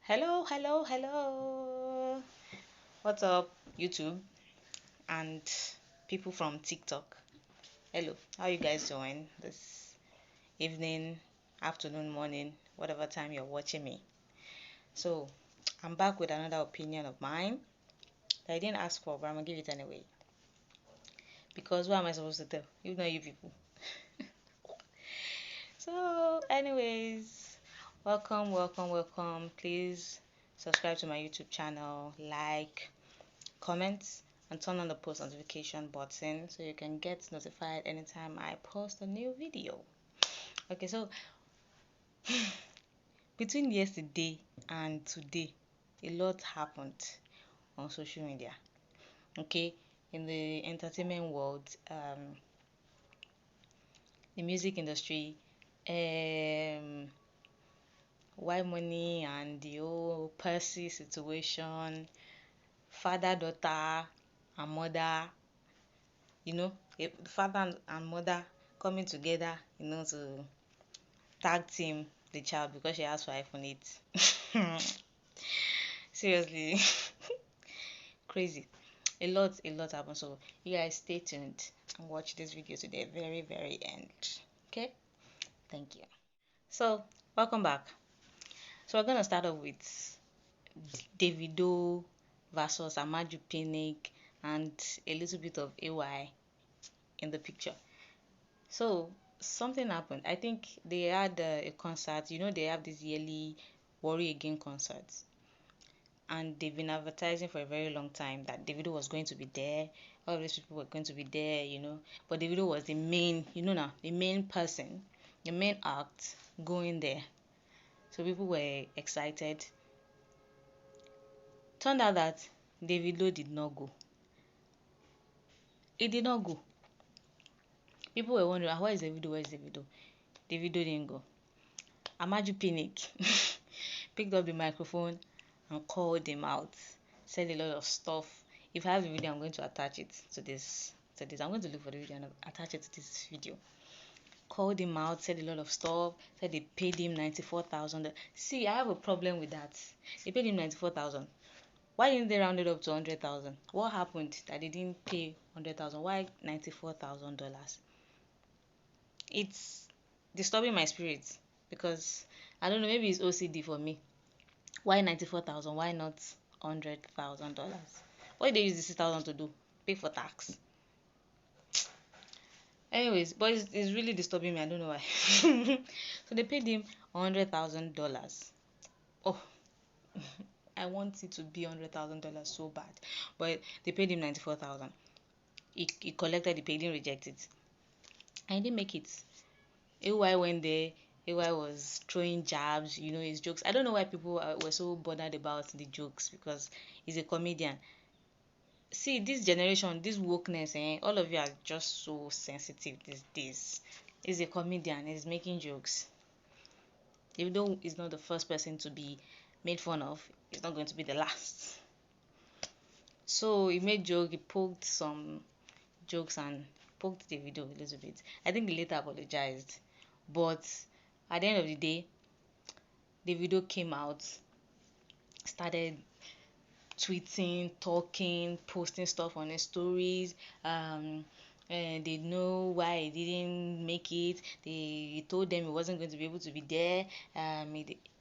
Hello, hello, hello. What's up, YouTube and people from TikTok? Hello, how you guys doing this evening, afternoon, morning, whatever time you're watching me? So, I'm back with another opinion of mine that I didn't ask for, but I'm gonna give it anyway. Because what am I supposed to tell? You know, you people. So, anyways, welcome, welcome, welcome. Please subscribe to my YouTube channel, like, comment, and turn on the post notification button so you can get notified anytime I post a new video. Okay, so between yesterday and today, a lot happened on social media. Okay, in the entertainment world, the music industry, Whitemoney and the whole Percy situation, father, daughter, and mother, father and mother coming together, to tag team the child because she asked for iPhone 8. Seriously, crazy. A lot happened. So you guys stay tuned and watch this video to the very, very end. Okay? Thank you. So welcome back. So we're gonna start off with Davido versus Amaju Pinnick and a little bit of AY in the picture. So something happened. I think they had a concert. They have this yearly Worry Again concerts, and they've been advertising for a very long time that Davido was going to be there. All of these people were going to be there. But Davido was the main, the main person, the main act going there. So people were excited. Turned out that Davido did not go. He did not go. People were wondering, where is Davido? Where is Davido? Davido didn't go. Amaju Pinnick picked up the microphone and called him out, said a lot of stuff. If I have the video, I'm going to attach it to this. I'm going to look for the video and attach it to this video. Called him out, said a lot of stuff, said they paid him 94,000. See, I have a problem with that. They paid him 94,000. Why didn't they round it up to 100,000? What happened that they didn't pay 100,000? Why $94,000? It's disturbing my spirit because I don't know, maybe it's OCD for me. Why 94,000? Why not $100,000? What did they use the 6,000 to do? Pay for tax. Anyways, but it's really disturbing me. I don't know why. So they paid him $100,000. Oh, I want it to be $100,000 so bad, but they paid him 94,000. He collected the pay, didn't reject it, and he didn't make it. AY went there. AY was throwing jabs, his jokes. I don't know why people were so bothered about the jokes because he's a comedian. See, this generation, this wokeness, all of you are just so sensitive these days. He's a comedian. He's making jokes. Even though he's not the first person to be made fun of, he's not going to be the last. So he made joke. He poked some jokes and poked the video a little bit. I think he later apologized. But at the end of the day, the video came out, started tweeting, talking, posting stuff on his stories. And they know why he didn't make it. He told them he wasn't going to be able to be there.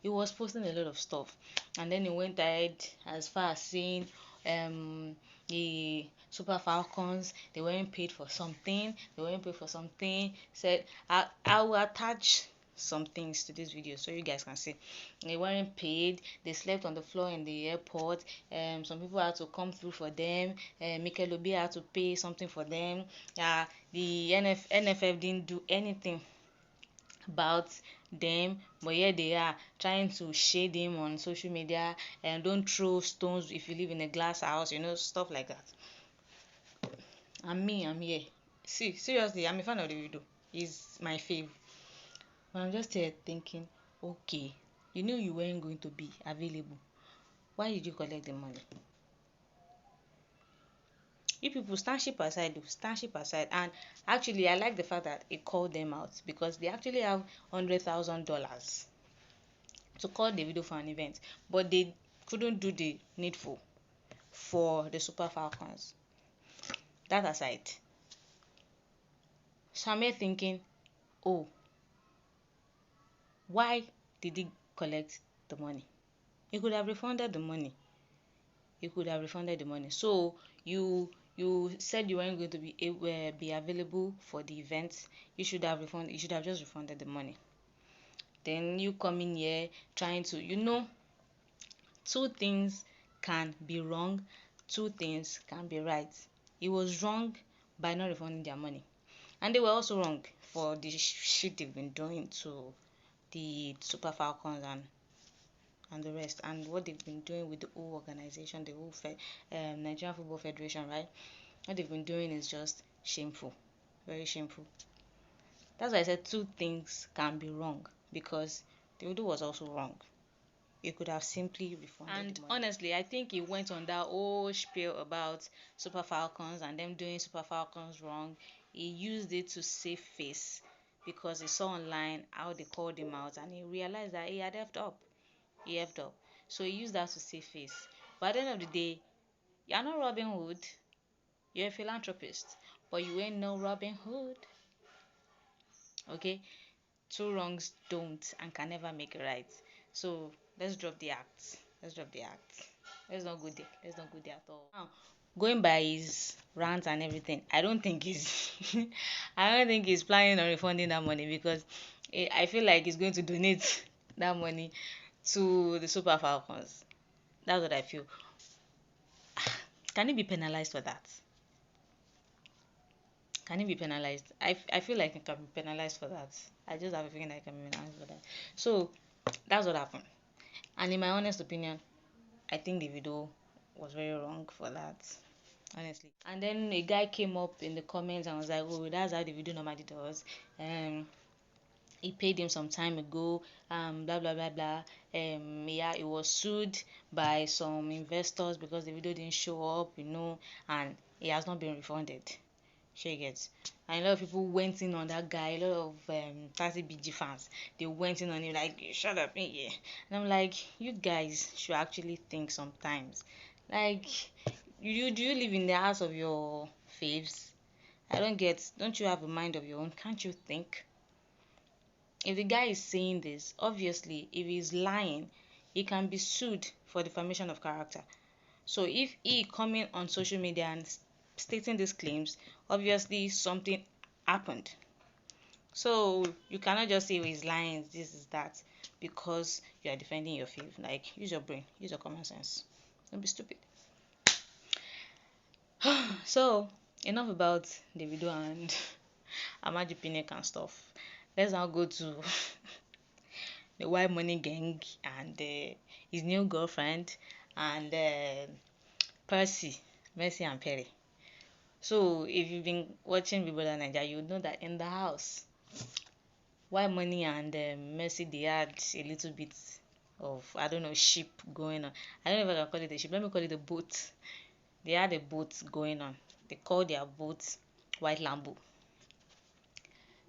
He was posting a lot of stuff, and then he went ahead as far as saying the Super Falcons, they weren't paid for something. Said I will attach some things to this video so you guys can see. They weren't paid. They slept on the floor in the airport. Some people had to come through for them. Mikel Obi had to pay something for them. The NFF didn't do anything about them, but here they are trying to shade him on social media, and don't throw stones if you live in a glass house, stuff like that. I'm here. See, seriously, I'm a fan of the video. He's my fave. But I'm just here thinking, okay, you knew you weren't going to be available. Why did you collect the money? You people stand ship aside. And actually, I like the fact that he called them out because they actually have $100,000 to call Davido for an event, but they couldn't do the needful for the Super Falcons. That aside, so I'm here thinking, oh, why did he collect the money? He could have refunded the money. So you said you weren't going to be available for the event. You should have just refunded the money. Then you come in here trying to, two things can be wrong, two things can be right. He was wrong by not refunding their money, and they were also wrong for the shit they've been doing to the Super Falcons and the rest, and what they've been doing with the whole organization, the whole Nigerian Football Federation, right? What they've been doing is just shameful, very shameful. That's why I said two things can be wrong, because Davido was also wrong. You could have simply refunded and the money. Honestly, I think he went on that whole spiel about Super Falcons and them doing Super Falcons wrong. He used it to save face because he saw online how they called him out, and he realized that he had effed up. So he used that to save face. But at the end of the day, you're not Robin Hood. You're a philanthropist, but you ain't no Robin Hood. Okay? Two wrongs don't and can never make it right. So let's drop the act. Let's not go there at all. Now, going by his rant and everything, I don't think he's planning on refunding that money, because I feel like he's going to donate that money to the Super Falcons. That's what I feel. Can he be penalized for that? Can he be penalized? I feel like he can be penalized for that. I just have a feeling I can be penalized for that. So that's what happened. And in my honest opinion, I think the video was very wrong for that. Honestly. And then a guy came up in the comments and was like, oh, that's how the video normally does. He paid him some time ago, blah blah blah blah. Yeah, he was sued by some investors because the video didn't show up, and he has not been refunded. Sure, gets. And a lot of people went in on that guy. A lot of 30BG fans, they went in on him like, shut up, yeah. And I'm like, you guys should actually think sometimes. Like, do you live in the house of your faves? I don't get. Don't you have a mind of your own? Can't you think? If the guy is saying this, obviously, if he's lying, he can be sued for defamation of character. So if he coming on social media and stating these claims, obviously something happened. So you cannot just say, oh, he's lying, this is that, because you are defending your faith. Like, use your brain, use your common sense. Don't be stupid. So enough about Davido and Amaju Pinnick and stuff. Let's now go to the Whitemoney gang and his new girlfriend and Percy, Mercy and Perry. So if you've been watching Big Brother Nigeria, you would know that in the house, Whitemoney and Mercy, they had a little bit of, I don't know, ship going on. I don't know if I can call it a ship. Let me call it a boat. They had a boat going on. They called their boat White Lambo.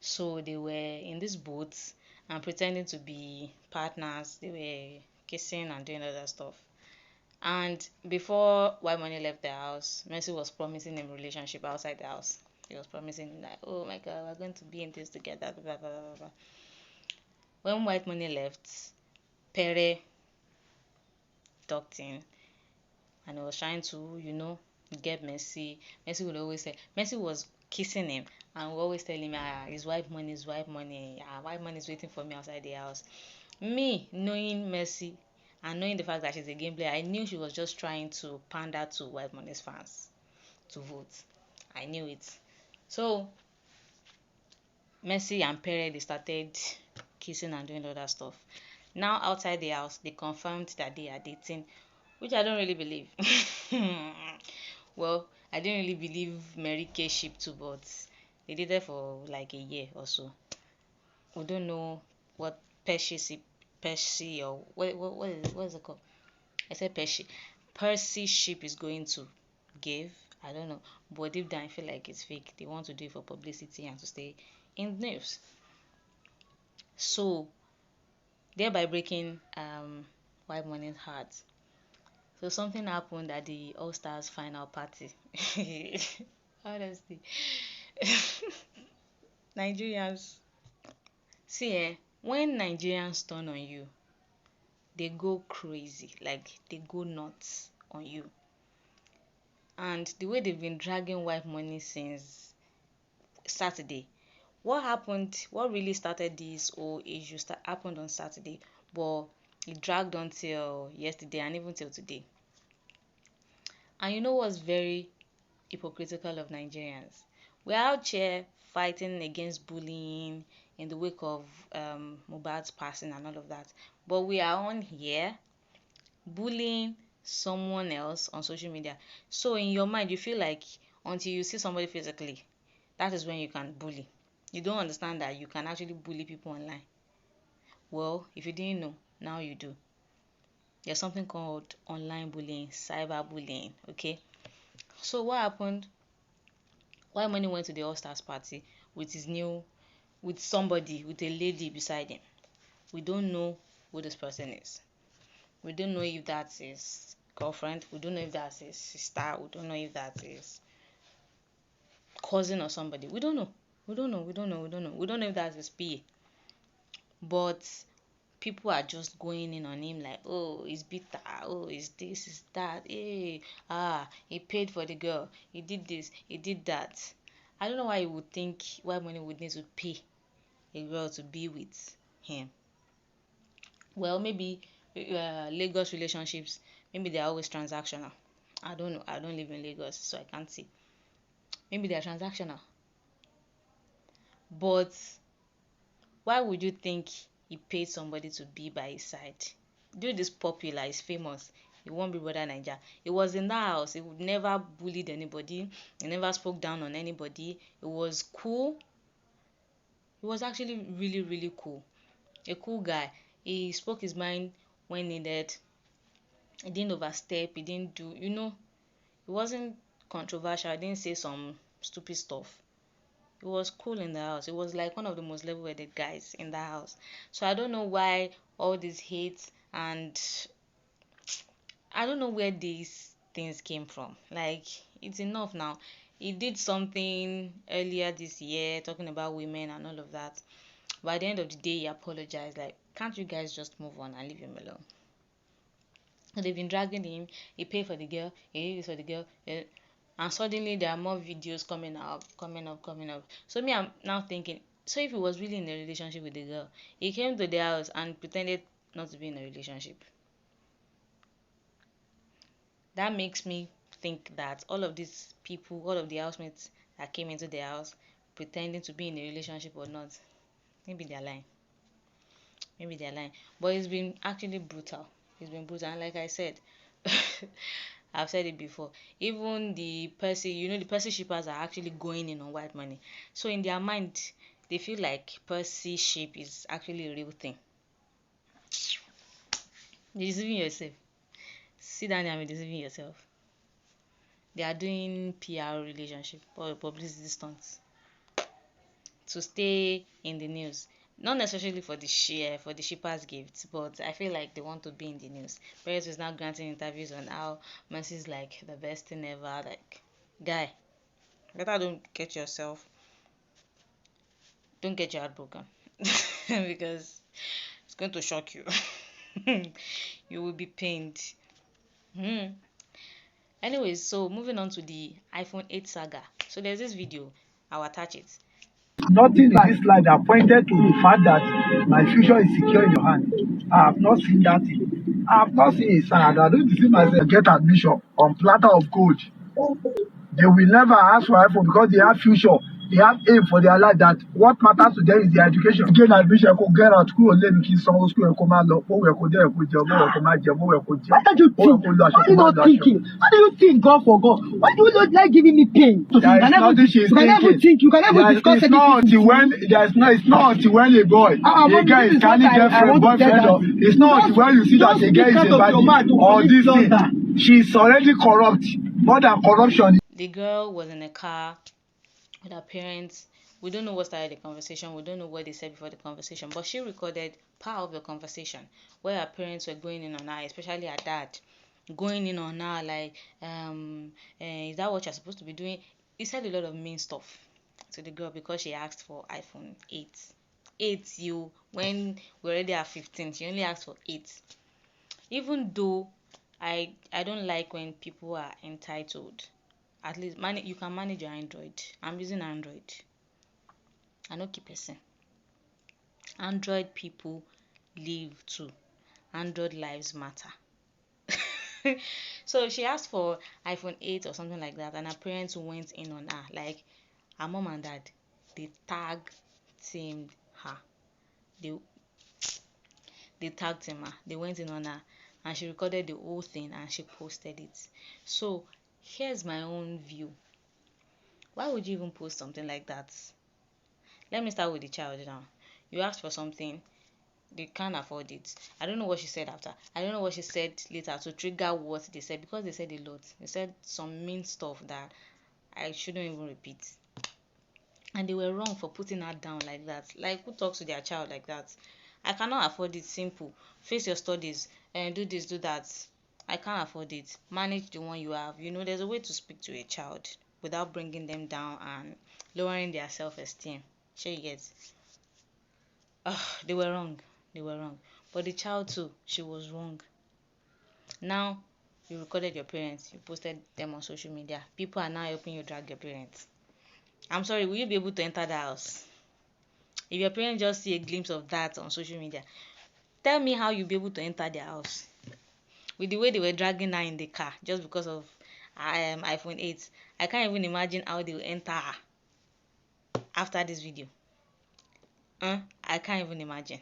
So they were in this boat and pretending to be partners. They were kissing and doing other stuff. And before Whitemoney left the house, Mercy was promising him a relationship outside the house. He was promising him like, oh my God, we're going to be in this together, blah, blah, blah, blah. When Whitemoney left, Pere ducked in and he was trying to, get Mercy. Mercy would always say, Mercy was kissing him and would always tell him, his Whitemoney, Whitemoney is waiting for me outside the house. Me, knowing Mercy and knowing the fact that she's a game player, I knew she was just trying to pander to Whitemoney's fans to vote. I knew it. So, Mercy and Pere, they started kissing and doing all that stuff. Now, outside the house, they confirmed that they are dating, which I don't really believe. Well, I didn't really believe Mary Kay ship too, but they dated for like a year or so. We don't know what Percy or what is it called? I said Percy ship is going to give. I don't know, but deep down I feel like it's fake. They want to do it for publicity and to stay in the news. So thereby breaking Whitemoney's heart. So something happened at the All Stars final party. Honestly, Nigerians. See, when Nigerians turn on you, they go crazy, like they go nuts on you. And the way they've been dragging Whitemoney since Saturday. What happened? What really started this whole issue happened on Saturday, but it dragged on till yesterday and even till today. And you know what's very hypocritical of Nigerians? We're out here fighting against bullying in the wake of Mohbad's passing and all of that, but we are on here bullying someone else on social media. So in your mind, you feel like until you see somebody physically, that is when you can bully. You don't understand that you can actually bully people online. Well, if you didn't know, now you do. There's something called online bullying, cyber bullying, okay? So what happened? Whitemoney went to the All Stars party with somebody, with a lady beside him. We don't know who this person is. We don't know if that's his girlfriend. We don't know if that's his sister. We don't know if that's his cousin or somebody. We don't know. We don't know if that's his PA. But people are just going in on him like, oh, he's bitter, oh, is this, is that, hey, he paid for the girl, he did this, he did that. I don't know why you would think Whitemoney would need to pay a girl to be with him. Well, maybe Lagos relationships, maybe they're always transactional. I don't know. I don't live in Lagos, so I can't see. Maybe they're transactional. But why would you think he paid somebody to be by his side? Dude is popular, he's famous. He won't be brother Naija. He was in that house. He would never bullied anybody. He never spoke down on anybody. It was cool. He was actually really, really cool. A cool guy. He spoke his mind when needed. He didn't overstep. He didn't do, it wasn't controversial. I didn't say some stupid stuff. It was cool in the house. It was like one of the most level-headed guys in the house. So I don't know why all this hate, and I don't know where these things came from. Like, it's enough now. He did something earlier this year talking about women and all of that. But at the end of the day, he apologized. Like, can't you guys just move on and leave him alone? So they've been dragging him. He paid for the girl. He did this for the girl. And suddenly there are more videos coming up. So me, I'm now thinking, so if he was really in a relationship with the girl, he came to the house and pretended not to be in a relationship. That makes me think that all of these people, all of the housemates that came into the house pretending to be in a relationship or not, maybe they're lying. But it's been actually brutal. And like I said, I've said it before. Even the Percy shippers are actually going in on Whitemoney. So in their mind, they feel like Percy ship is actually a real thing. You're deceiving yourself. Sit down there and be deceiving yourself. They are doing PR relationship or publicity stunts to stay in the news. Not necessarily for the shippers gifts, but I feel like they want to be in the news. Perez is now granting interviews on how Mercy is like the best thing ever. Like, guy, better don't get your heart broken because it's going to shock you. You will be pained. Anyways, so moving on to the iPhone 8 saga. So there's this video. I'll attach it. Nothing in this life that pointed to the fact that my future is secure in your hand. I have not seen that thing. I have not seen it, sir. I don't see myself get admission on platter of gold. They will never ask for iPhone because they have future. They have aim for their life that what matters to them is their education. Gain admission, go get out school, let me kiss some school, come out, we go there, go job, come out, what do you think? Why are you not thinking? How do you think, God for God? Why do you not like giving me pain? You can never think, you can never discuss anything. It's not until when a boy, a guy is carrying girlfriend, boyfriend, it's not until when you see that a guy is a bad or this thing. She's already corrupt, more than corruption. The girl was in a car with her parents We don't know what started the conversation. We don't know what they said before the conversation. But she recorded part of the conversation where her parents were going in on her, especially her dad, going in on her like, is that what you're supposed to be doing? He said a lot of mean stuff to the girl because she asked for iPhone 8. 8, you, when we already have 15, she only asked for 8. Even though I don't like when people are entitled. At least you can manage your Android. I'm using Android. I no keep person. Android people live too. Android lives matter. So she asked for iPhone 8 or something like that, and her parents went in on her. Like her mom and dad, they tag teamed her. They tagged him. They went in on her, and she recorded the whole thing and she posted it. So here's my own view. Why would you even post something like that? Let me start with the child now. You asked for something, they can't afford it. I don't know what she said after. I don't know what she said later to trigger what they said, because they said a lot. They said some mean stuff that I shouldn't even repeat. And they were wrong for putting her down like that. Like, who talks to their child like that? I cannot afford it. Simple. Face your studies and do this, do that. I can't afford it. Manage the one you have. You know, there's a way to speak to a child without bringing them down and lowering their self-esteem. Sure you get. They were wrong. They were wrong. But the child too, she was wrong. Now, you recorded your parents. You posted them on social media. People are now helping you drag your parents. I'm sorry, will you be able to enter the house? If your parents just see a glimpse of that on social media, tell me how you'll be able to enter their house. With the way they were dragging her in the car just because of iPhone 8, I can't even imagine how they will enter her after this video. I can't even imagine.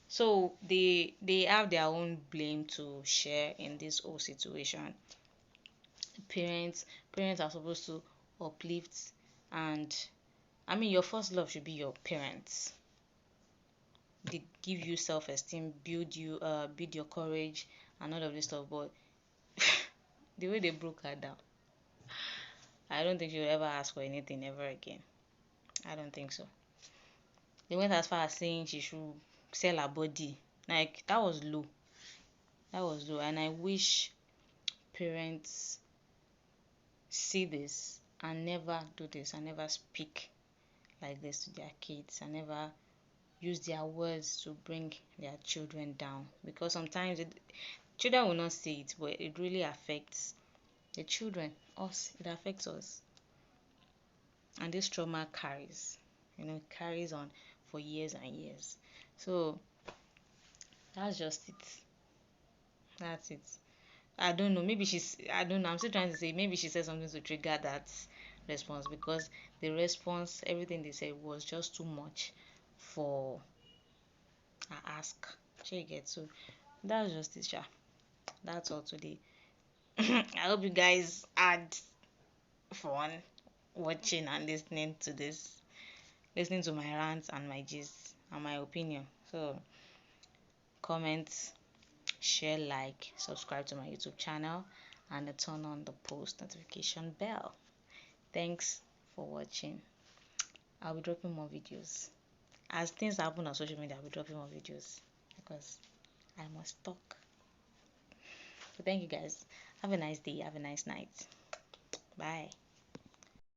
So they have their own blame to share in this whole situation. Parents are supposed to uplift, and I mean, your first love should be your parents. They give you self-esteem, build your courage and all of this stuff. But the way they broke her down, I don't think she will ever ask for anything ever again. I don't think so. They went as far as saying she should sell her body. Like, that was low. That was low. And I wish parents see this and never do this, and never speak like this to their kids, and never use their words to bring their children down. Because sometimes children will not see it, but it really affects the children, us. It affects us. And this trauma carries on for years and years. So that's just it. That's it. I don't know. I don't know. I'm still trying to say maybe she said something to trigger that response, because the response, everything they said was just too much for her ask. She gets. So that's just it, Sha. That's all today. I hope you guys had fun watching and listening to my rants and my gist and my opinion. So comment, share, like, subscribe to my YouTube channel, and turn on the post notification bell. Thanks for watching. I'll be dropping more videos. As things happen on social media, I'll be dropping more videos because I must talk. So thank you guys. Have a nice day. Have a nice night. Bye.